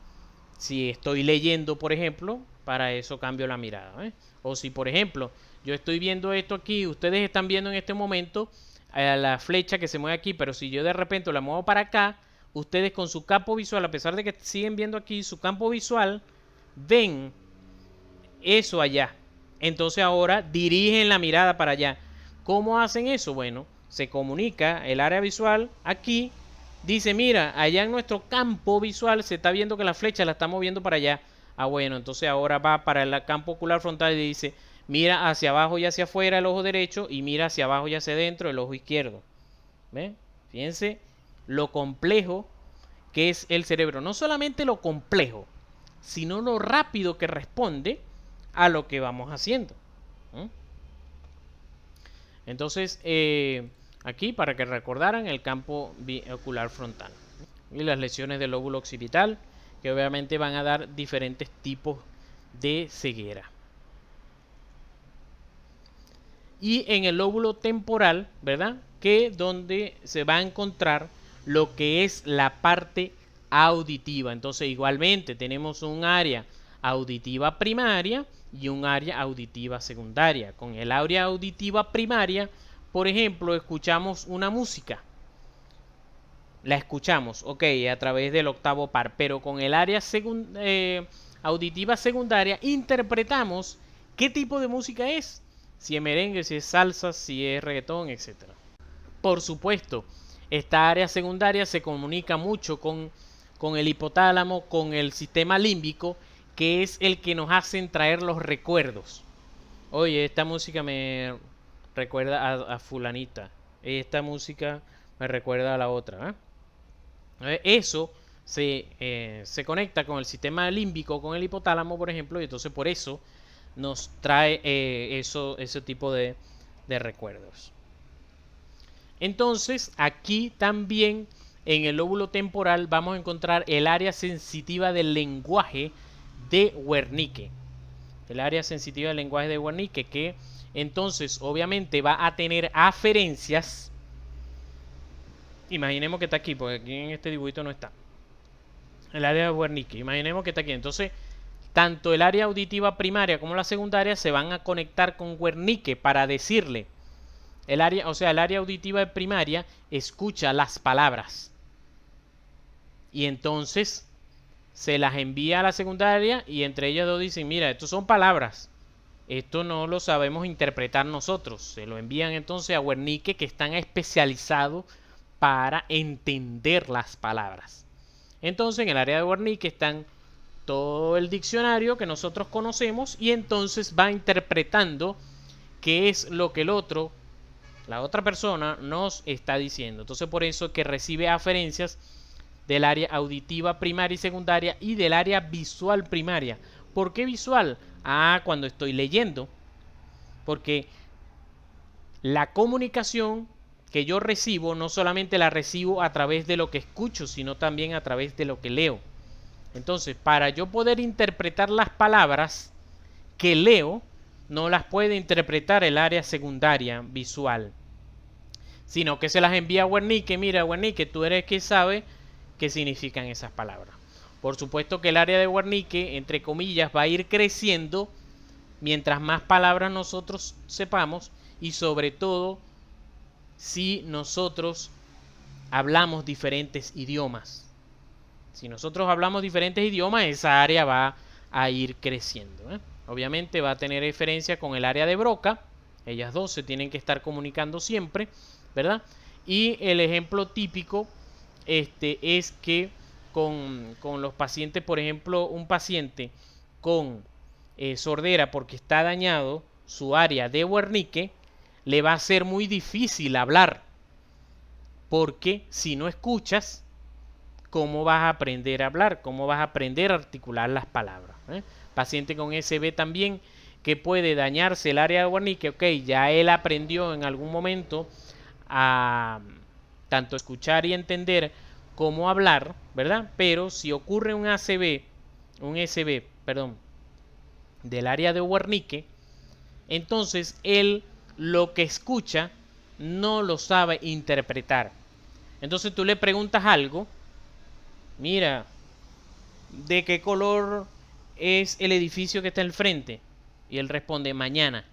Si estoy leyendo, por ejemplo, para eso cambio la mirada, ¿eh? O si, por ejemplo, yo estoy viendo esto aquí, ustedes están viendo en este momento la flecha que se mueve aquí, pero si yo de repente la muevo para acá, ustedes con su campo visual, a pesar de que siguen viendo aquí su campo visual, ven eso allá. Entonces ahora dirigen la mirada para allá. ¿Cómo hacen eso? Bueno, se comunica el área visual aquí. Dice, mira, allá en nuestro campo visual se está viendo que la flecha la está moviendo para allá. Ah, bueno, entonces ahora va para el campo ocular frontal y dice, mira hacia abajo y hacia afuera el ojo derecho, y mira hacia abajo y hacia adentro el ojo izquierdo. ¿Ven? Fíjense lo complejo que es el cerebro. No solamente lo complejo, sino lo rápido que responde a lo que vamos haciendo. Entonces, aquí para que recordaran el campo ocular frontal y las lesiones del lóbulo occipital, que obviamente van a dar diferentes tipos de ceguera. y en el lóbulo temporal, ¿verdad? Que donde se va a encontrar lo que es la parte auditiva. Entonces igualmente tenemos un área auditiva primaria y un área auditiva secundaria. Con el área auditiva primaria, por ejemplo, escuchamos una música. La escuchamos, ok, a través del octavo par, pero con el área auditiva secundaria interpretamos qué tipo de música es. Si es merengue, si es salsa, si es reggaetón, etc. Por supuesto, esta área secundaria se comunica mucho con el hipotálamo, con el sistema límbico, que es el que nos hace traer los recuerdos. Oye, esta música me recuerda a fulanita. Esta música me recuerda a la otra. Eso se conecta con el sistema límbico, con el hipotálamo, por ejemplo, y entonces por eso nos trae ese tipo de recuerdos. Entonces, aquí también en el lóbulo temporal vamos a encontrar el área sensitiva del lenguaje de Wernicke. El área sensitiva del lenguaje de Wernicke, que entonces obviamente va a tener aferencias. Imaginemos que está aquí, porque aquí en este dibujito no está. El área de Wernicke, imaginemos que está aquí. Entonces, tanto el área auditiva primaria como la secundaria se van a conectar con Wernicke para decirle. El área auditiva primaria escucha las palabras. Y entonces se las envía a la secundaria y entre ellas dos dicen, mira, estos son palabras. Esto no lo sabemos interpretar nosotros. Se lo envían entonces a Wernicke, que están especializados para entender las palabras. Entonces en el área de Wernicke están todo el diccionario que nosotros conocemos y entonces va interpretando qué es lo que la otra persona nos está diciendo. Entonces por eso que recibe aferencias del área auditiva primaria y secundaria y del área visual primaria. ¿Por qué visual? Cuando estoy leyendo. Porque la comunicación que yo recibo no solamente la recibo a través de lo que escucho, sino también a través de lo que leo. Entonces, para yo poder interpretar las palabras que leo, no las puede interpretar el área secundaria visual, sino que se las envía a Wernicke. Mira, Wernicke, tú eres quien sabe qué significan esas palabras. Por supuesto que el área de Wernicke, entre comillas, va a ir creciendo mientras más palabras nosotros sepamos y sobre todo si nosotros hablamos diferentes idiomas. Si nosotros hablamos diferentes idiomas, esa área va a ir creciendo. Obviamente va a tener diferencia con el área de Broca. Ellas dos se tienen que estar comunicando siempre, ¿verdad? Y el ejemplo típico es que con los pacientes, por ejemplo, un paciente con sordera porque está dañado su área de Wernicke, le va a ser muy difícil hablar. Porque si no escuchas, ¿cómo vas a aprender a hablar? ¿Cómo vas a aprender a articular las palabras? Paciente con SB también, que puede dañarse el área de Wernicke. Ok, ya él aprendió en algún momento a tanto escuchar y entender cómo hablar, ¿verdad? Pero si ocurre un SB, del área de Wernicke, entonces él lo que escucha no lo sabe interpretar. Entonces tú le preguntas algo, mira, ¿de qué color es el edificio que está al frente? Y él responde, mañana.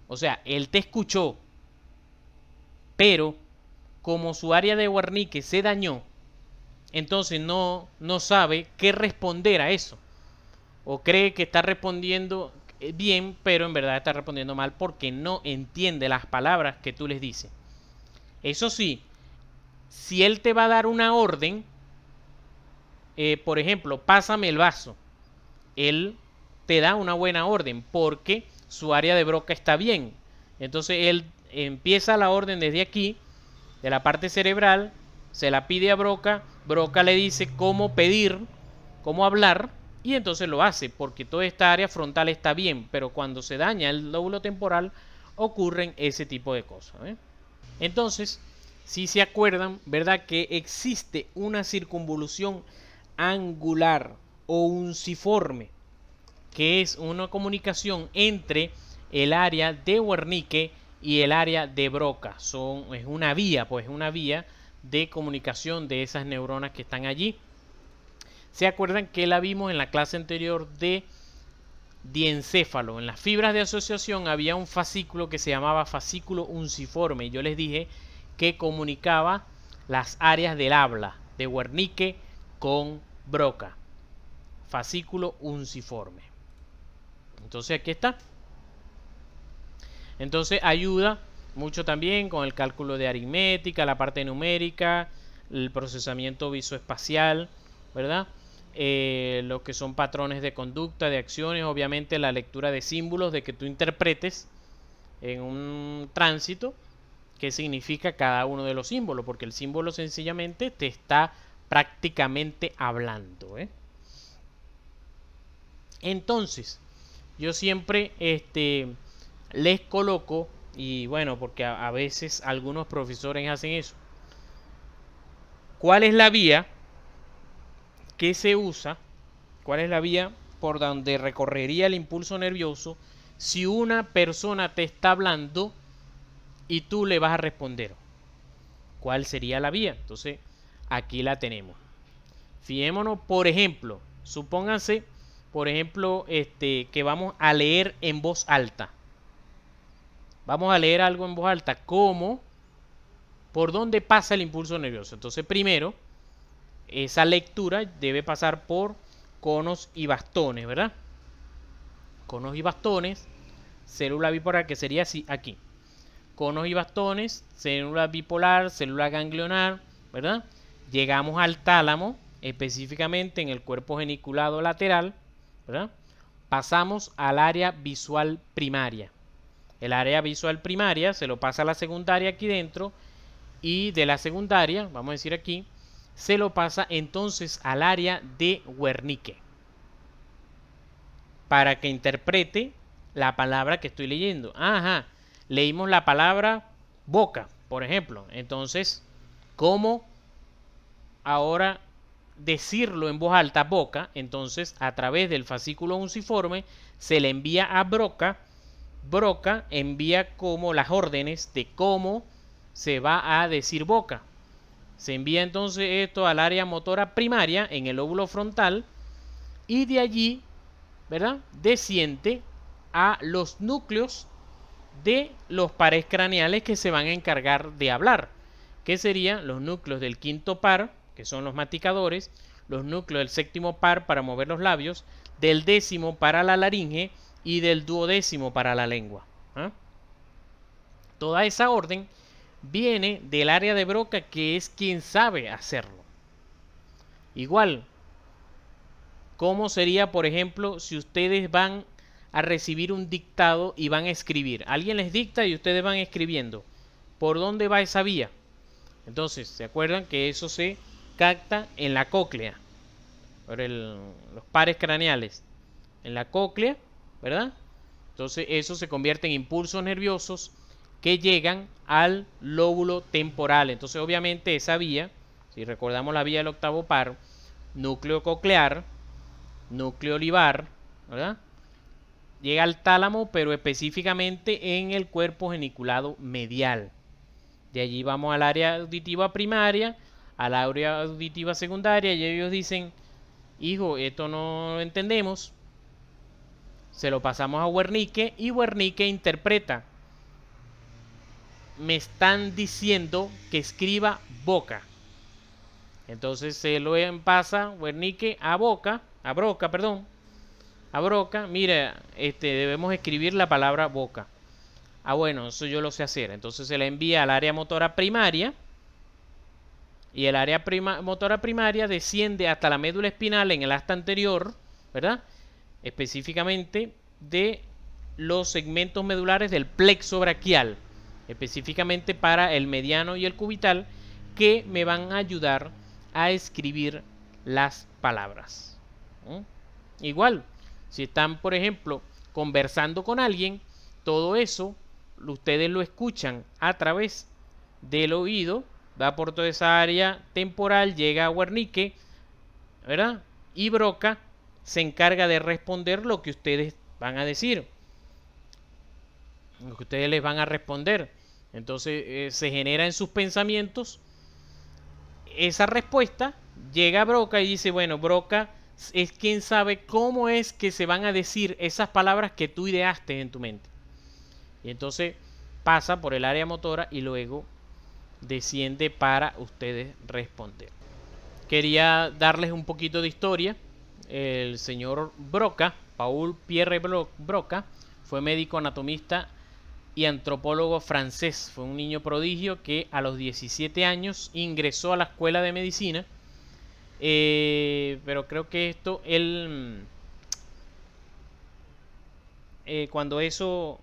O sea, él te escuchó, pero como su área de Wernicke se dañó, entonces no sabe qué responder a eso. O cree que está respondiendo bien, pero en verdad está respondiendo mal porque no entiende las palabras que tú les dices. Eso sí, si él te va a dar una orden, por ejemplo, pásame el vaso, él te da una buena orden porque su área de Broca está bien. Entonces él empieza la orden desde aquí, de la parte cerebral, se la pide a Broca, Broca le dice cómo pedir, cómo hablar, y entonces lo hace, porque toda esta área frontal está bien, pero cuando se daña el lóbulo temporal ocurren ese tipo de cosas. Entonces, si se acuerdan, ¿verdad? Que existe una circunvolución angular o unciforme, que es una comunicación entre el área de Wernicke y el área de Broca. Es una vía, pues, una vía de comunicación de esas neuronas que están allí. ¿Se acuerdan que la vimos en la clase anterior de diencéfalo? En las fibras de asociación había un fascículo que se llamaba fascículo unciforme. Yo les dije que comunicaba las áreas del habla de Wernicke con Broca. Fascículo unciforme. Entonces aquí está. Entonces ayuda mucho también con el cálculo de aritmética, la parte numérica, el procesamiento visoespacial, ¿verdad? Lo que son patrones de conducta, de acciones, obviamente la lectura de símbolos, de que tú interpretes en un tránsito qué significa cada uno de los símbolos, porque el símbolo sencillamente te está prácticamente hablando, ¿eh? Entonces, yo siempre les coloco, y bueno, porque a veces algunos profesores hacen eso, ¿cuál es la vía que se usa? ¿Cuál es la vía por donde recorrería el impulso nervioso si una persona te está hablando y tú le vas a responder? ¿Cuál sería la vía? Entonces, aquí la tenemos. Fijémonos, por ejemplo, supónganse, por ejemplo, que vamos a leer en voz alta. Vamos a leer algo en voz alta. ¿Cómo? ¿Por dónde pasa el impulso nervioso? Entonces, primero, esa lectura debe pasar por conos y bastones, ¿verdad? Conos y bastones, célula bipolar, que sería así aquí. Conos y bastones, célula bipolar, célula ganglionar, ¿verdad? Llegamos al tálamo, específicamente en el cuerpo geniculado lateral, ¿verdad? Pasamos al área visual primaria. El área visual primaria se lo pasa a la secundaria aquí dentro, y de la secundaria, vamos a decir aquí, se lo pasa entonces al área de Wernicke para que interprete la palabra que estoy leyendo. Ajá, leímos la palabra boca, por ejemplo. Entonces, ¿cómo ahora decirlo en voz alta, boca? Entonces, a través del fascículo unciforme se le envía a Broca. Broca envía como las órdenes de cómo se va a decir boca. Se envía entonces esto al área motora primaria en el lóbulo frontal, y de allí, ¿verdad?, desciende a los núcleos de los pares craneales que se van a encargar de hablar, que serían los núcleos del quinto par, que son los masticadores, los núcleos del séptimo par para mover los labios, del décimo para la laringe y del duodécimo para la lengua. ¿Ah? Toda esa orden viene del área de Broca, que es quien sabe hacerlo. Igual, ¿cómo sería, por ejemplo, si ustedes van a recibir un dictado y van a escribir? Alguien les dicta y ustedes van escribiendo. ¿Por dónde va esa vía? Entonces, ¿se acuerdan que eso se capta en la cóclea? Por los pares craneales. En la cóclea, ¿verdad? Entonces, eso se convierte en impulsos nerviosos que llegan al lóbulo temporal. Entonces, obviamente, esa vía, si recordamos la vía del octavo par, núcleo coclear, núcleo olivar, ¿verdad?, llega al tálamo, pero específicamente en el cuerpo geniculado medial. De allí vamos al área auditiva primaria, al área auditiva secundaria, y ellos dicen, hijo, esto no lo entendemos. Se lo pasamos a Wernicke y Wernicke interpreta. Me están diciendo que escriba boca. Entonces se lo pasa Wernicke a Broca. Mira, debemos escribir la palabra boca. Ah, bueno, eso yo lo sé hacer. Entonces se le envía al área motora primaria, y el área motora primaria desciende hasta la médula espinal en el asta anterior, ¿verdad?, específicamente de los segmentos medulares del plexo braquial, específicamente para el mediano y el cubital, que me van a ayudar a escribir las palabras. Igual, si están, por ejemplo, conversando con alguien, todo eso ustedes lo escuchan a través del oído, va por toda esa área temporal, llega a Wernicke, ¿verdad?, y Broca se encarga de responder lo que ustedes van a decir. lo que ustedes les van a responder. Entonces se genera en sus pensamientos esa respuesta, llega Broca y dice, bueno, Broca es quien sabe cómo es que se van a decir esas palabras que tú ideaste en tu mente. Y entonces pasa por el área motora y luego desciende para ustedes responder. Quería darles un poquito de historia. El señor Broca, Paul Pierre Broca, fue médico anatomista y antropólogo francés. Fue un niño prodigio que a los 17 años ingresó a la escuela de medicina. Pero creo que esto, cuando eso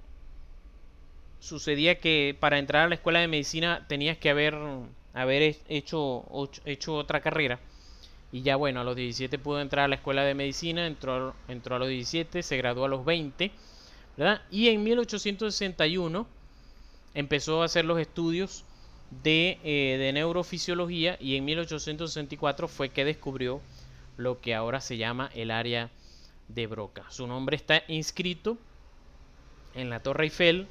sucedía, que para entrar a la escuela de medicina tenías que haber hecho otra carrera. Y ya bueno, a los 17 pudo entrar a la escuela de medicina, entró a los 17, se graduó a los 20, ¿verdad? Y en 1861 empezó a hacer los estudios de neurofisiología, y en 1864 fue que descubrió lo que ahora se llama el área de Broca. Su nombre está inscrito en la Torre Eiffel.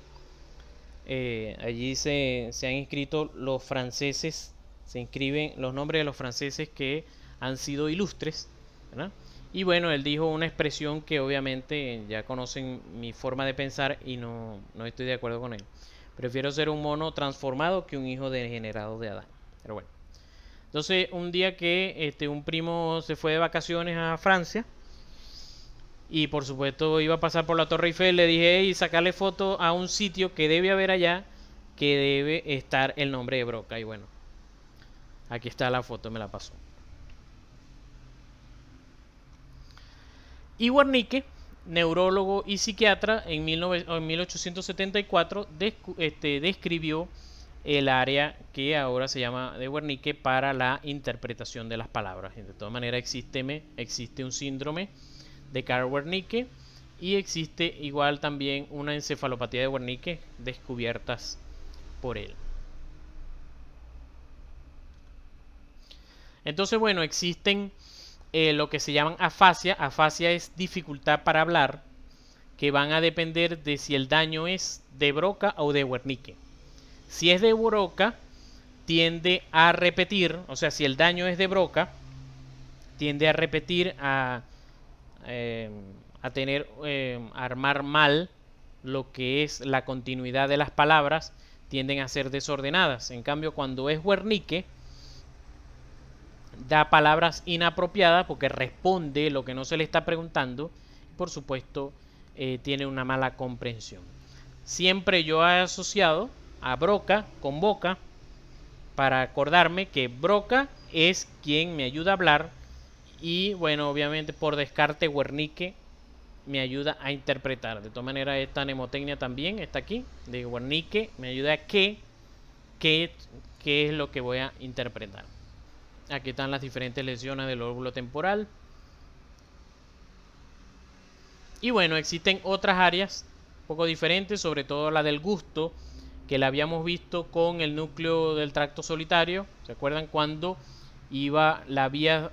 Allí se han inscrito los franceses, se inscriben los nombres de los franceses que han sido ilustres, ¿verdad? Y bueno, él dijo una expresión que obviamente ya conocen mi forma de pensar y no estoy de acuerdo con él. Prefiero ser un mono transformado que un hijo degenerado de Adán. Pero bueno. Entonces, un día que un primo se fue de vacaciones a Francia y por supuesto iba a pasar por la Torre Eiffel, le dije, hey, sacarle foto a un sitio que debe haber allá, que debe estar el nombre de Broca. Y bueno, aquí está la foto, me la pasó. Y Wernicke, neurólogo y psiquiatra, en 1874 describió el área que ahora se llama de Wernicke para la interpretación de las palabras. De todas maneras existe un síndrome de Karl-Wernicke y existe igual también una encefalopatía de Wernicke descubiertas por él. Entonces, bueno, existen lo que se llaman afasia. Afasia es dificultad para hablar, que van a depender de si el daño es de Broca o de Wernicke. Si es de Broca, tiende a repetir, o sea, si el daño es de Broca, tiende a repetir, a armar mal lo que es la continuidad de las palabras, tienden a ser desordenadas. En cambio, cuando es Wernicke, da palabras inapropiadas porque responde lo que no se le está preguntando. Por supuesto, tiene una mala comprensión. Siempre yo he asociado a Broca con Boca para acordarme que Broca es quien me ayuda a hablar y bueno, obviamente por descarte Wernicke me ayuda a interpretar. De todas maneras, esta mnemotecnia también está aquí de Wernicke, me ayuda a qué es lo que voy a interpretar. Aquí están las diferentes lesiones del lóbulo temporal. Y bueno, existen otras áreas un poco diferentes, sobre todo la del gusto, que la habíamos visto con el núcleo del tracto solitario. ¿Se acuerdan cuando iba la vía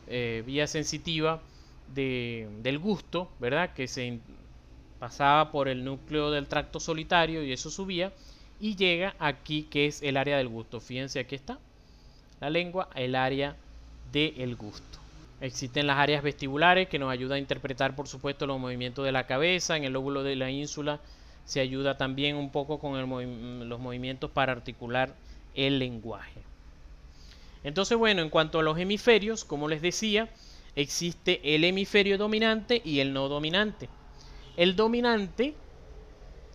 vía sensitiva del gusto, ¿verdad? Que se pasaba por el núcleo del tracto solitario y eso subía y llega aquí, que es el área del gusto. Fíjense, aquí está la lengua, el área del gusto. Existen las áreas vestibulares que nos ayudan a interpretar, por supuesto, los movimientos de la cabeza. En el lóbulo de la ínsula se ayuda también un poco con los movimientos para articular el lenguaje. Entonces, bueno, en cuanto a los hemisferios, como les decía, existe el hemisferio dominante y el no dominante. El dominante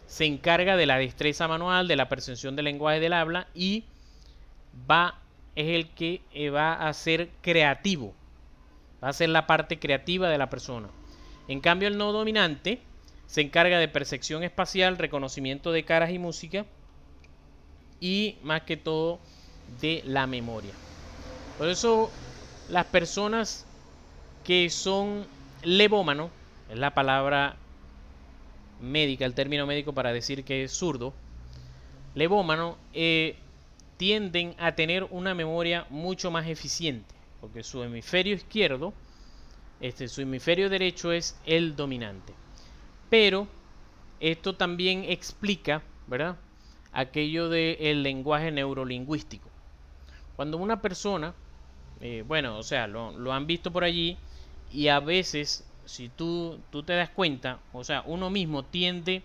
se encarga de la destreza manual, de la percepción del lenguaje del habla y es el que va a ser creativo, va a ser la parte creativa de la persona. En cambio, el no dominante se encarga de percepción espacial, reconocimiento de caras y música y más que todo de la memoria. Por eso las personas que son levómanos, es la palabra médica, el término médico para decir que es zurdo, levómano, tienden a tener una memoria mucho más eficiente, porque su hemisferio izquierdo, su hemisferio derecho es el dominante. Pero esto también explica, ¿verdad?, aquello del lenguaje neurolingüístico. Cuando una persona, bueno, o sea, lo han visto por allí, y a veces, si tú te das cuenta, o sea, uno mismo tiende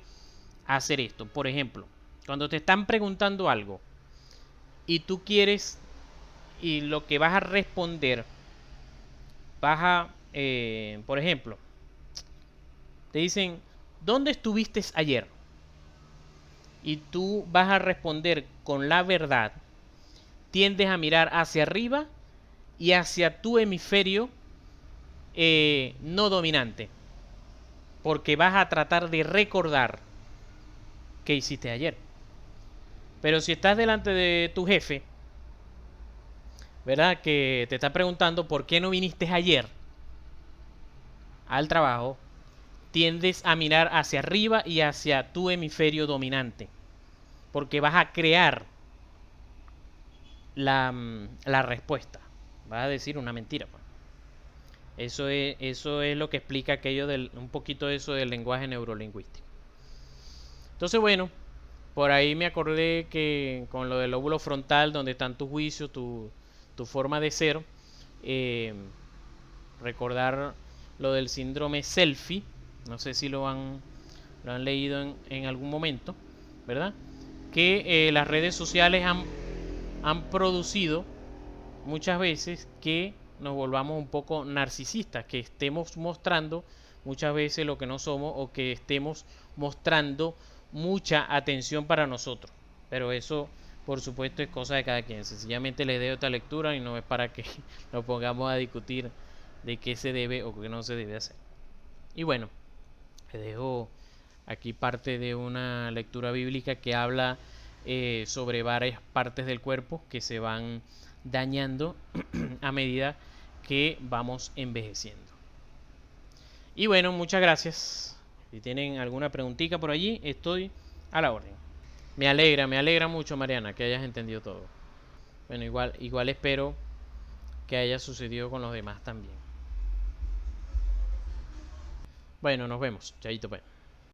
a hacer esto. Por ejemplo, cuando te están preguntando algo y tú quieres, y lo que vas a responder, por ejemplo, te dicen, ¿dónde estuviste ayer? Y tú vas a responder con la verdad, tiendes a mirar hacia arriba y hacia tu hemisferio no dominante, porque vas a tratar de recordar qué hiciste ayer. Pero si estás delante de tu jefe, ¿verdad?, que te está preguntando por qué no viniste ayer al trabajo, tiendes a mirar hacia arriba y hacia tu hemisferio dominante, porque vas a crear la respuesta. Vas a decir una mentira, pues. Eso es lo que explica aquello un poquito de eso del lenguaje neurolingüístico. Entonces, bueno, por ahí me acordé que con lo del lóbulo frontal, donde están tus juicios, tu forma de ser, recordar lo del síndrome selfie. No sé si lo han leído en algún momento, ¿verdad? Que las redes sociales han producido muchas veces que nos volvamos un poco narcisistas, que estemos mostrando muchas veces lo que no somos, o que estemos mostrando mucha atención para nosotros. Pero eso, por supuesto, es cosa de cada quien. Sencillamente les dejo esta lectura y no es para que nos pongamos a discutir de qué se debe o qué no se debe hacer. Y bueno, les dejo aquí parte de una lectura bíblica que habla sobre varias partes del cuerpo que se van dañando a medida que vamos envejeciendo. Y bueno, muchas gracias. Si tienen alguna preguntita por allí, estoy a la orden. Me alegra mucho, Mariana, que hayas entendido todo. Bueno, igual espero que haya sucedido con los demás también. Bueno, nos vemos. Chaito, pues.